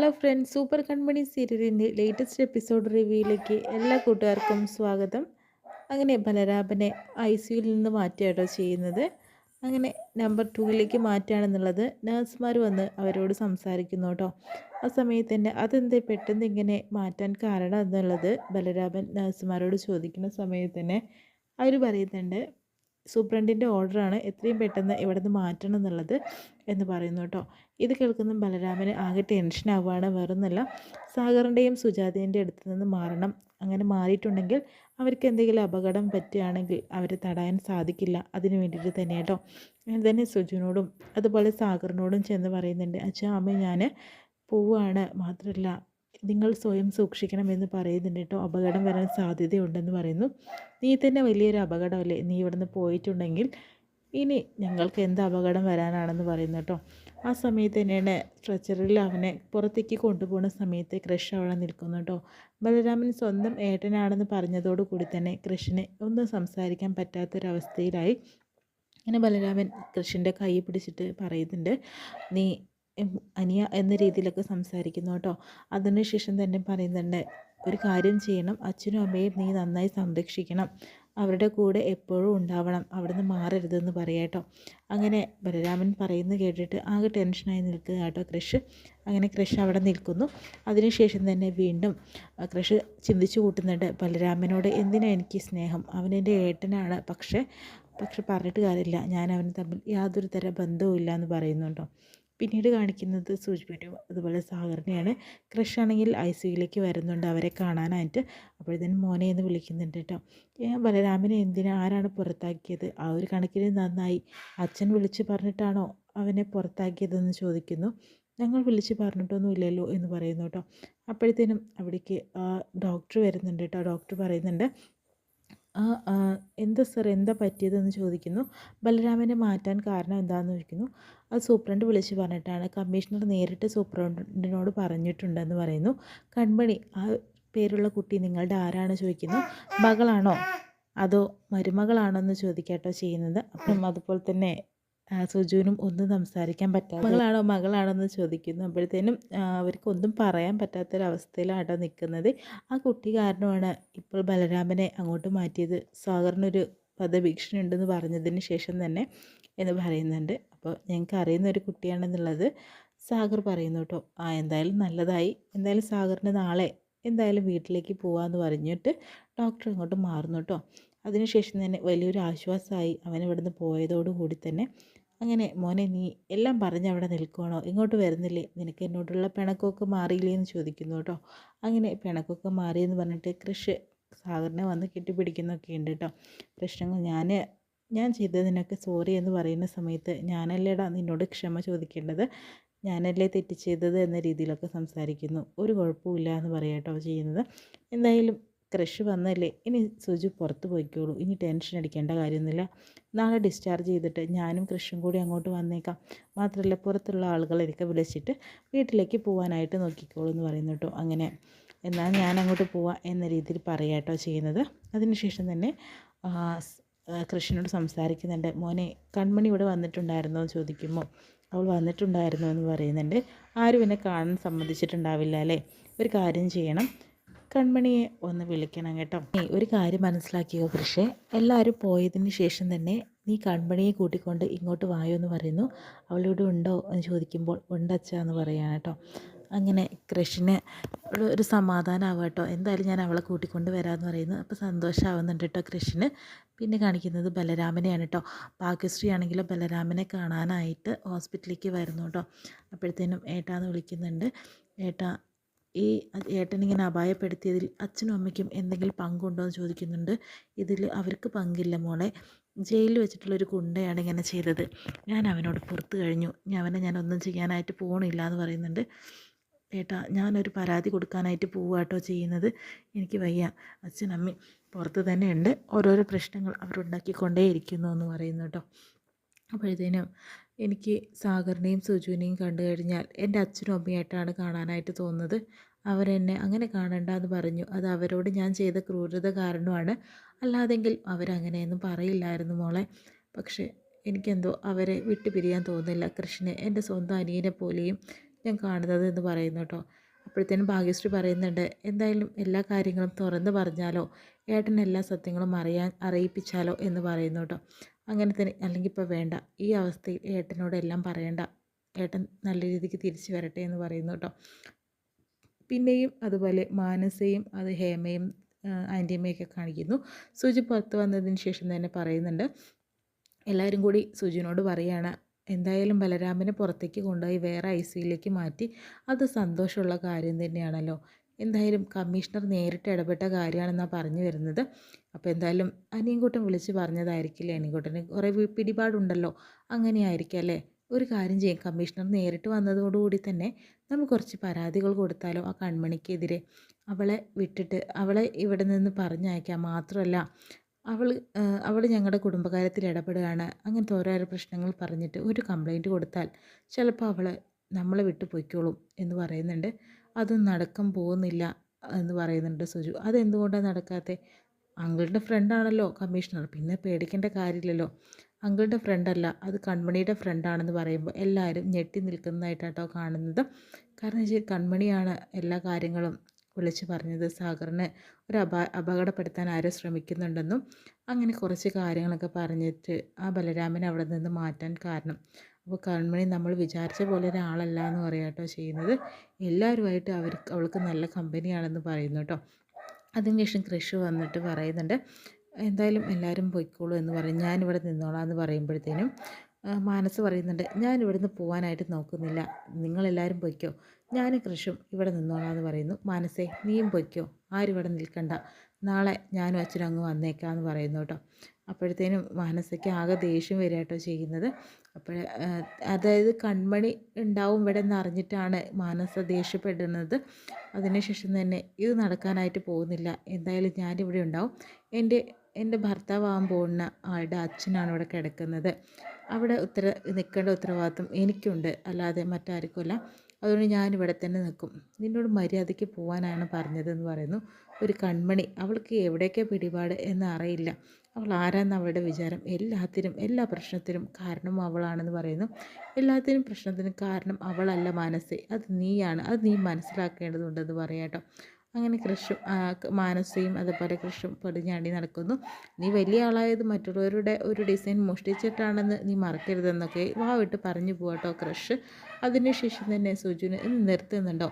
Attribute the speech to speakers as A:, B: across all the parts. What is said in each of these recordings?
A: Hello friends, super കൺമണി സീരിയലിൻ്റെ latest episode റിവ്യൂയിലേക്ക് എല്ലാ കൂട്ടുകാർക്കും സ്വാഗതം. അങ്ങനെ ബലരാമനെ ICUവിൽ നിന്ന് മാറ്റുകയാട്ടോ ചെയ്യുന്നത്. അങ്ങനെ നമ്പർ 2ലേക്ക് മാറ്റുകയാണെന്നുള്ളത് നഴ്സുമാർ വന്ന് അവരോട് സംസാരിക്കുന്നു കേട്ടോ. ആ സമയത്ത് തന്നെ അതെന്തേ പെട്ടെന്ന് ഇങ്ങനെ മാറ്റാൻ കാരണം എന്നുള്ളത് ബലരാമൻ നഴ്സുമാരോട് ചോദിക്കുന്ന സമയത്ത് തന്നെ അവർ പറയുന്നുണ്ട്, സൂപ്രണ്ടിൻ്റെ ഓർഡറാണ് എത്രയും പെട്ടെന്ന് ഇവിടെ നിന്ന് മാറ്റണം എന്നുള്ളത് എന്ന് പറയുന്നു കേട്ടോ. ഇത് കേൾക്കുന്ന ബലരാമന് ആകെ ടെൻഷൻ ആവുകയാണ്. വേറൊന്നുമല്ല, സാഗറിൻ്റെയും സുജാതേൻ്റെ അടുത്ത് നിന്ന് മാറണം. അങ്ങനെ മാറിയിട്ടുണ്ടെങ്കിൽ അവർക്ക് എന്തെങ്കിലും അപകടം പറ്റുകയാണെങ്കിൽ അവരെ തടയാൻ സാധിക്കില്ല. അതിന് വേണ്ടിയിട്ട് തന്നെ കേട്ടോ. അങ്ങനെ തന്നെ സുജുവിനോടും അതുപോലെ സാഗറിനോടും ചെന്ന് പറയുന്നുണ്ട്, അച്ഛാ അമ്മ ഞാൻ പോവുകയാണ്, മാത്രമല്ല നിങ്ങൾ സ്വയം സൂക്ഷിക്കണമെന്ന് പറയുന്നുണ്ട് കേട്ടോ. അപകടം വരാൻ സാധ്യതയുണ്ടെന്ന് പറയുന്നു. നീ തന്നെ വലിയൊരു അപകടമല്ലേ, നീ ഇവിടുന്ന് പോയിട്ടുണ്ടെങ്കിൽ ഇനി ഞങ്ങൾക്ക് എന്ത് അപകടം വരാനാണെന്ന് പറയുന്നു കേട്ടോ. ആ സമയത്ത് തന്നെയാണ് സ്ട്രെച്ചറിൽ അവനെ പുറത്തേക്ക് കൊണ്ടുപോകുന്ന സമയത്ത് കൃഷ് അവിടെ നിൽക്കുന്നു കേട്ടോ. ബലരാമൻ സ്വന്തം ഏട്ടനാണെന്ന് പറഞ്ഞതോടുകൂടി തന്നെ കൃഷിന് ഒന്നും സംസാരിക്കാൻ പറ്റാത്തൊരവസ്ഥയിലായി. അങ്ങനെ ബലരാമൻ കൃഷിൻ്റെ കൈ പിടിച്ചിട്ട് പറയുന്നുണ്ട്, നീ അനിയ എന്ന രീതിയിലൊക്കെ സംസാരിക്കുന്നു കേട്ടോ. അതിനുശേഷം തന്നെ പറയുന്നുണ്ട്, ഒരു കാര്യം ചെയ്യണം, അച്ഛനും അമ്മയും നീ നന്നായി സംരക്ഷിക്കണം, അവരുടെ കൂടെ എപ്പോഴും ഉണ്ടാവണം, അവിടുന്ന് മാറരുതെന്ന് പറയാട്ടോ. അങ്ങനെ ബലരാമൻ പറയുന്നത് കേട്ടിട്ട് ആകെ ടെൻഷനായി നിൽക്കുക കേട്ടോ കൃഷ്. അങ്ങനെ കൃഷ് അവിടെ നിൽക്കുന്നു. അതിനുശേഷം തന്നെ വീണ്ടും കൃഷ് ചിന്തിച്ചു കൂട്ടുന്നുണ്ട്, ബലരാമനോട് എന്തിനാ എനിക്ക് സ്നേഹം, അവനെൻ്റെ ഏട്ടനാണ്, പക്ഷേ പറഞ്ഞിട്ട് കാര്യമില്ല, ഞാൻ അവന് തമ്മിൽ യാതൊരു തര ബന്ധവും ഇല്ല എന്ന് പറയുന്നുണ്ടോ. പിന്നീട് കാണിക്കുന്നത് സുജ്മിനും അതുപോലെ സാഗറിനെയാണ്. കൃഷ് ആണെങ്കിൽ ICUവിലേക്ക് വരുന്നുണ്ട് അവരെ കാണാനായിട്ട്. അപ്പോഴത്തേനും മോനെ എന്ന് വിളിക്കുന്നുണ്ട് കേട്ടോ. ബലരാമനെ ആരാണ് പുറത്താക്കിയത്? ആ ഒരു കണക്കിന് നന്നായി. അച്ഛൻ വിളിച്ച് പറഞ്ഞിട്ടാണോ അവനെ പുറത്താക്കിയതെന്ന് ചോദിക്കുന്നു. ഞങ്ങൾ വിളിച്ച് പറഞ്ഞിട്ടൊന്നുമില്ലല്ലോ എന്ന് പറയുന്നു കേട്ടോ. അപ്പോഴത്തേനും അവിടേക്ക് ഡോക്ടർ വരുന്നുണ്ട് കേട്ടോ. ഡോക്ടർ പറയുന്നുണ്ട്, എന്താ സാർ, എന്താ പറ്റിയതെന്ന് ചോദിക്കുന്നു. ബലരാമനെ മാറ്റാൻ കാരണം എന്താണെന്ന് ചോദിക്കുന്നു. അത് സൂപ്രണ്ട് വിളിച്ച് പറഞ്ഞിട്ടാണ്, കമ്മീഷണർ നേരിട്ട് സൂപ്രണ്ടിനോട് പറഞ്ഞിട്ടുണ്ടെന്ന് പറയുന്നു. കൺമണി ആ പേരുള്ള കുട്ടി നിങ്ങളുടെ ആരാണ് ചോദിക്കുന്നു. മകളാണോ അതോ മരുമകളാണോ എന്ന് ചോദിക്കാട്ടോ ചെയ്യുന്നത്. അപ്പം അതുപോലെ തന്നെ സുജുവിനും ഒന്നും സംസാരിക്കാൻ പറ്റാത്ത, മകളാണോ എന്ന് ചോദിക്കുന്നു. അപ്പോഴത്തേനും അവർക്കൊന്നും പറയാൻ പറ്റാത്തൊരവസ്ഥയിലാട്ടോ നിൽക്കുന്നത്. ആ കുട്ടി കാരണമാണ് ഇപ്പോൾ ബലരാമനെ അങ്ങോട്ട് മാറ്റിയത്. സാഗറിനൊരു വധഭീഷണി ഉണ്ടെന്ന് പറഞ്ഞതിന് ശേഷം തന്നെ എന്ന് പറയുന്നുണ്ട്. അപ്പോൾ ഞങ്ങൾക്ക് അറിയുന്ന ഒരു കുട്ടിയാണെന്നുള്ളത് സാഗർ പറയുന്നു കേട്ടോ. എന്തായാലും നല്ലതായി, എന്തായാലും സാഗറിന് നാളെ എന്തായാലും വീട്ടിലേക്ക് പോകാമെന്ന് പറഞ്ഞിട്ട് ഡോക്ടർ അങ്ങോട്ട് മാറുന്നു കേട്ടോ. അതിനുശേഷം തന്നെ വലിയൊരു ആശ്വാസമായി അവൻ ഇവിടുന്ന് പോയതോടുകൂടി തന്നെ. അങ്ങനെ മോനെ നീ എല്ലാം പറഞ്ഞ് അവിടെ നിൽക്കുകയാണോ, ഇങ്ങോട്ട് വരുന്നില്ലേ, നിനക്ക് എന്നോടുള്ള പിണക്കമൊക്കെ മാറിയില്ലേ എന്ന് ചോദിക്കുന്നു കേട്ടോ. അങ്ങനെ പിണക്കമൊക്കെ മാറിയെന്ന് പറഞ്ഞിട്ട് കൃഷ് സാഗറിനെ വന്ന് കെട്ടിപ്പിടിക്കുന്നൊക്കെ ഉണ്ട് കേട്ടോ. പ്രശ്നങ്ങൾ ഞാൻ ചെയ്തതിനൊക്കെ സോറി എന്ന് പറയുന്ന സമയത്ത്, ഞാനല്ലേടാ നിന്നോട് ക്ഷമ ചോദിക്കേണ്ടത്, ഞാനല്ലേ തെറ്റ് ചെയ്തത് എന്ന രീതിയിലൊക്കെ സംസാരിക്കുന്നു. ഒരു കുഴപ്പമില്ല എന്ന് പറയാട്ടോ ചെയ്യുന്നത്. എന്തായാലും കൃഷ് വന്നല്ലേ, ഇനി സുജു പുറത്ത് പോയിക്കോളൂ, ഇനി ടെൻഷൻ അടിക്കേണ്ട കാര്യമൊന്നുമില്ല, നാളെ ഡിസ്ചാർജ് ചെയ്തിട്ട് ഞാനും കൃഷും കൂടി അങ്ങോട്ട് വന്നേക്കാം, മാത്രമല്ല പുറത്തുള്ള ആളുകളെയൊക്കെ വിളിച്ചിട്ട് വീട്ടിലേക്ക് പോകാനായിട്ട് നോക്കിക്കോളൂ എന്ന് പറയുന്നു കേട്ടോ. അങ്ങനെ എന്നാൽ ഞാൻ അങ്ങോട്ട് പോവാം എന്ന രീതിയിൽ പറയാട്ടോ ചെയ്യുന്നത്. അതിനുശേഷം തന്നെ കൃഷ്ണനോട് സംസാരിക്കുന്നുണ്ട്. മോനെ കൺമണി ഇവിടെ വന്നിട്ടുണ്ടായിരുന്നോ എന്ന് ചോദിക്കുമ്പോൾ അവൾ വന്നിട്ടുണ്ടായിരുന്നോ എന്ന് പറയുന്നുണ്ട്. ആരും എന്നെ കാണാൻ സമ്മതിച്ചിട്ടുണ്ടാവില്ല അല്ലേ, ഒരു കാര്യം ചെയ്യണം, കൺമണിയെ ഒന്ന് വിളിക്കണം കേട്ടോ. ഒരു കാര്യം മനസ്സിലാക്കിയോ കൃഷേ, എല്ലാവരും പോയതിന് ശേഷം തന്നെ നീ കൺമണിയെ കൂട്ടിക്കൊണ്ട് ഇങ്ങോട്ട് വായോ എന്ന് പറയുന്നു. അവളിവിടെ ഉണ്ടോ എന്ന് ചോദിക്കുമ്പോൾ ഉണ്ടച്ചാ എന്ന് പറയാൻ കേട്ടോ. അങ്ങനെ കൃഷിന് ഒരു സമാധാനമാവുക കേട്ടോ. എന്തായാലും ഞാൻ അവളെ കൂട്ടിക്കൊണ്ട് വരാമെന്ന് പറയുന്നു. അപ്പോൾ സന്തോഷമാവുന്നുണ്ട് കേട്ടോ കൃഷിന്. പിന്നെ കാണിക്കുന്നത് ബലരാമനെയാണ് കേട്ടോ. ഭാഗ്യശ്രീ ആണെങ്കിലും ബലരാമനെ കാണാനായിട്ട് ഹോസ്പിറ്റലിലേക്ക് വരുന്നു കേട്ടോ. അപ്പോഴത്തേനും ഏട്ടാന്ന് വിളിക്കുന്നുണ്ട്. ഈ ഏട്ടനിങ്ങനെ അപായപ്പെടുത്തിയതിൽ അച്ഛനും അമ്മയ്ക്കും എന്തെങ്കിലും പങ്കുണ്ടോ എന്ന് ചോദിക്കുന്നുണ്ട്. ഇതിൽ അവർക്ക് പങ്കില്ല മോളെ, ജയിലിൽ വെച്ചിട്ടുള്ളൊരു ഗുണ്ടയാണ് ഇങ്ങനെ ചെയ്തത്, ഞാൻ അവനോട് പുറത്ത് കഴിഞ്ഞു, ഞാനൊന്നും ചെയ്യാനായിട്ട് പോകണില്ല എന്ന് പറയുന്നുണ്ട്. ഏട്ടാ ഞാനൊരു പരാതി കൊടുക്കാനായിട്ട് പോവുകട്ടോ ചെയ്യുന്നത്, എനിക്ക് വയ്യ, അച്ഛനമ്മയും പുറത്ത് തന്നെ ഉണ്ട്, ഓരോരോ പ്രശ്നങ്ങൾ അവരുണ്ടാക്കിക്കൊണ്ടേയിരിക്കുന്നു എന്ന് പറയുന്നു കേട്ടോ. അപ്പോഴത്തേനും എനിക്ക് സാഗറിനെയും സുജുവിനെയും കണ്ടു കഴിഞ്ഞാൽ എൻ്റെ അച്ഛനും അമ്മയായിട്ടാണ് കാണാനായിട്ട് തോന്നുന്നത്. അവരെന്നെ അങ്ങനെ കാണണ്ടെന്ന് പറഞ്ഞു. അത് അവരോട് ഞാൻ ചെയ്ത ക്രൂരത കാരണമാണ്, അല്ലാതെങ്കിൽ അവരങ്ങനെയൊന്നും പറയില്ലായിരുന്നു മോളെ. പക്ഷേ എനിക്കെന്തോ അവരെ വിട്ടുപിരിയാൻ തോന്നില്ല. കൃഷ്ണനെ എൻ്റെ സ്വന്തം അനിയനെ പോലെയും ഞാൻ കാണുന്നത് എന്ന് പറയുന്നു കേട്ടോ. അപ്പോഴത്തേനും ഭാഗ്യശ്രീ പറയുന്നുണ്ട്, എന്തായാലും എല്ലാ കാര്യങ്ങളും തുറന്ന് പറഞ്ഞാലോ, ഏട്ടൻ എല്ലാ സത്യങ്ങളും അറിയിപ്പിച്ചാലോ എന്ന് പറയുന്നു കേട്ടോ. അങ്ങനെ തന്നെ, അല്ലെങ്കിൽ ഇപ്പോൾ വേണ്ട, ഈ അവസ്ഥയിൽ ഏട്ടനോട് എല്ലാം പറയണ്ട, ഏട്ടൻ നല്ല രീതിക്ക് തിരിച്ചു വരട്ടെ എന്ന് പറയുന്നു കേട്ടോ. പിന്നെയും അതുപോലെ മാനസയും അത് ഹേമയും ആൻറ്റിയമ്മയൊക്കെ കാണിക്കുന്നു. സുജി പുറത്ത് വന്നതിന് ശേഷം തന്നെ പറയുന്നുണ്ട്, എല്ലാവരും കൂടി സുജിനോട് പറയുകയാണ്, എന്തായാലും ബലരാമനെ പുറത്തേക്ക് കൊണ്ടുപോയി വേറെ ICUയിലേക്ക് മാറ്റി, അത് സന്തോഷമുള്ള കാര്യം തന്നെയാണല്ലോ. എന്തായാലും കമ്മീഷണർ നേരിട്ട് ഇടപെട്ട കാര്യമാണെന്നാണ് പറഞ്ഞു വരുന്നത്. അപ്പോൾ എന്തായാലും അനിയൻകുട്ടൻ വിളിച്ച് പറഞ്ഞതായിരിക്കില്ലേ, അനിയൻകുട്ടന് കുറേ പിടിപാടുണ്ടല്ലോ, അങ്ങനെയായിരിക്കും അല്ലേ. ഒരു കാര്യം ചെയ്യും, കമ്മീഷണർ നേരിട്ട് വന്നതോടുകൂടി തന്നെ നമുക്ക് കുറച്ച് പരാതികൾ കൊടുത്താലോ ആ കൺമണിക്കെതിരെ. അവളെ വിട്ടിട്ട് അവളെ ഇവിടെ നിന്ന് പറഞ്ഞയക്കാം. മാത്രമല്ല അവൾ ഞങ്ങളുടെ കുടുംബകാര്യത്തിൽ ഇടപെടുകയാണ്, അങ്ങനത്തെ ഓരോരോ പ്രശ്നങ്ങൾ പറഞ്ഞിട്ട് ഒരു കംപ്ലൈൻറ്റ് കൊടുത്താൽ ചിലപ്പോൾ അവൾ നമ്മളെ വിട്ടു പോയിക്കോളും എന്ന് പറയുന്നുണ്ട്. അതൊന്നും നടക്കാൻ പോകുന്നില്ല എന്ന് പറയുന്നുണ്ട് സുജു. അതെന്തുകൊണ്ടാണ് നടക്കാത്തത്? അങ്കിളുടെ ഫ്രണ്ടാണല്ലോ കമ്മീഷണർ, പിന്നെ പേടിക്കേണ്ട കാര്യമില്ലല്ലോ. അങ്കിളുടെ ഫ്രണ്ടല്ല, അത് കൺമണിയുടെ ഫ്രണ്ടാണെന്ന് പറയുമ്പോൾ എല്ലാവരും ഞെട്ടി നിൽക്കുന്നതായിട്ടാട്ടോ കാണുന്നത്. കാരണം വെച്ചാൽ കൺമണിയാണ് എല്ലാ കാര്യങ്ങളും വിളിച്ച് പറഞ്ഞത്, സാഗറിനെ ഒരു അപകടപ്പെടുത്താൻ ആരോ ശ്രമിക്കുന്നുണ്ടെന്നും അങ്ങനെ കുറച്ച് കാര്യങ്ങളൊക്കെ പറഞ്ഞിട്ട് ആ ബലരാമനെ അവിടെ നിന്ന് മാറ്റാൻ കാരണം. അപ്പോൾ കൺമണി നമ്മൾ വിചാരിച്ച പോലെ ഒരാളല്ല എന്ന് പറയാട്ടോ ചെയ്യുന്നത്. എല്ലാവരുമായിട്ട് അവൾക്ക് നല്ല കമ്പനിയാണെന്ന് പറയുന്നു കേട്ടോ. അതിനുശേഷം കൃഷി വന്നിട്ട് പറയുന്നുണ്ട്, എന്തായാലും എല്ലാവരും പോയിക്കോളൂ എന്ന് പറയും, ഞാനിവിടെ നിന്നോളാം എന്ന് പറയുമ്പോഴത്തേനും മാനസ് പറയുന്നുണ്ട്, ഞാനിവിടുന്ന് പോകാനായിട്ട് നോക്കുന്നില്ല, നിങ്ങളെല്ലാവരും പൊയ്ക്കോ, ഞാനും കൃഷും ഇവിടെ നിന്നോളാം എന്ന് പറയുന്നു. മാനസേ, നീയും പൊയ്ക്കോ, ആരും ഇവിടെ നിൽക്കണ്ട, നാളെ ഞാനും അച്ഛനും അങ്ങ് വന്നേക്കാമെന്ന് പറയുന്നു കേട്ടോ. അപ്പോഴത്തേനും മാനസയ്ക്ക് ആകെ ദേഷ്യം വരിക കേട്ടോ ചെയ്യുന്നത്. അതായത് കൺമണി ഉണ്ടാവും ഇവിടെ എന്ന് അറിഞ്ഞിട്ടാണ് മാനസ ദേഷ്യപ്പെടുന്നത്. അതിനുശേഷം തന്നെ ഇത് നടക്കാനായിട്ട് പോകുന്നില്ല, എന്തായാലും ഞാനിവിടെ ഉണ്ടാവും, എൻ്റെ ഭർത്താവാകാൻ പോകുന്ന ആളുടെ അച്ഛനാണ് ഇവിടെ കിടക്കുന്നത്, അവിടെ നിൽക്കേണ്ട ഉത്തരവാദിത്വം എനിക്കുണ്ട്, അല്ലാതെ മറ്റാർക്കുമല്ല, അതുകൊണ്ട് ഞാനിവിടെ തന്നെ നിൽക്കും, നിന്നോട് മര്യാദയ്ക്ക് പോകാനാണ് പറഞ്ഞതെന്ന് പറയുന്നു. ഒരു കൺമണി, അവൾക്ക് എവിടേക്കോ പിടിപാട് എന്ന് അറിയില്ല, അവൾ ആരാന്ന് അവളുടെ വിചാരം, എല്ലാ പ്രശ്നത്തിനും കാരണം അവളാണെന്ന് പറയുന്നു. എല്ലാത്തിനും പ്രശ്നത്തിനും കാരണം അവളല്ല മാനസേ, അത് നീയാണ്, അത് നീ മനസ്സിലാക്കേണ്ടതുണ്ടെന്ന് പറയാട്ടോ. അങ്ങനെ കൃഷും മാനസയും അതുപോലെ കൃഷും പൊടിഞ്ഞാടി നടക്കുന്നു. നീ വലിയ ആളായത് മറ്റുള്ളവരുടെ ഒരു ഡിസൈൻ മോഷ്ടിച്ചിട്ടാണെന്ന് നീ മറക്കരുതെന്നൊക്കെ വാവിട്ട് പറഞ്ഞു പോകട്ടോ കൃഷ്. അതിനുശേഷം തന്നെ സുജുന് ഇന്ന് നിർത്തുന്നുണ്ടോ,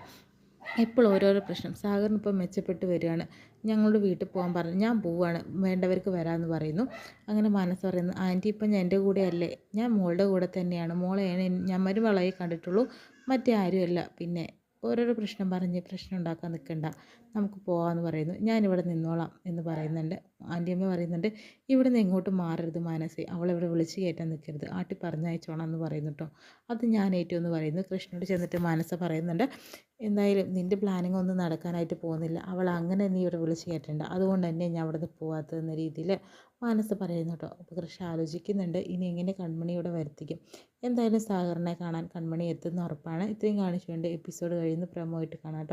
A: എപ്പോൾ ഓരോരോ പ്രശ്നം, സാഗറിന് ഇപ്പം മെച്ചപ്പെട്ട് വരികയാണ്, ഞങ്ങളുടെ വീട്ടിൽ പോകാൻ പറഞ്ഞു, ഞാൻ പോവുകയാണ്, വേണ്ടവർക്ക് വരാമെന്ന് പറയുന്നു. അങ്ങനെ മനസ്സ് പറയുന്നു, ആൻറ്റി ഇപ്പം ഞാൻ എൻ്റെ കൂടെ അല്ലേ, ഞാൻ മോളുടെ കൂടെ തന്നെയാണ്, മോളെയാണ് ഞാൻ മരുമകളായി കണ്ടിട്ടുള്ളൂ, മറ്റേ ആരുമല്ല, പിന്നെ ഓരോരോ പ്രശ്നം പറഞ്ഞ് പ്രശ്നം ഉണ്ടാക്കാൻ നിൽക്കണ്ട, നമുക്ക് പോകാമെന്ന് പറയുന്നു. ഞാനിവിടെ നിന്നോളാം എന്ന് പറയുന്നുണ്ട്. ആൻറ്റിയമ്മ പറയുന്നുണ്ട്, ഇവിടെ നിന്ന് എങ്ങോട്ടും മാറരുത് മാനസി, അവളിവിടെ വിളിച്ച് കയറ്റാൻ നിൽക്കരുത്, ആട്ടി പറഞ്ഞയച്ചോണം എന്ന് പറയുന്നു കേട്ടോ. അത് ഞാൻ ഏറ്റവും എന്ന് പറയുന്നു. കൃഷ്ണനോട് ചെന്നിട്ട് മാനസ പറയുന്നുണ്ട്, എന്തായാലും നിൻ്റെ പ്ലാനിങ് ഒന്നും നടക്കാനായിട്ട് പോകുന്നില്ല, അവൾ അങ്ങനെ നീ ഇവിടെ വിളിച്ച് കയറ്റേണ്ട, അതുകൊണ്ട് തന്നെ ഞാൻ അവിടെ നിന്ന് പോകാത്തതെന്ന രീതിയിൽ മാനസ പറയുന്നു കേട്ടോ. അപ്പോൾ കൃഷി ആലോചിക്കുന്നുണ്ട്, ഇനി എങ്ങനെ കൺമണി ഇവിടെ വരുത്തിക്കും. എന്തായാലും സാഗറിനെ കാണാൻ കൺമണി എത്തുന്ന ഉറപ്പാണ്. ഇത്രയും കാണിച്ചുകൊണ്ട് എപ്പിസോഡ് കഴിയുന്ന പ്രമോ ആയിട്ട് കാണാം കേട്ടോ.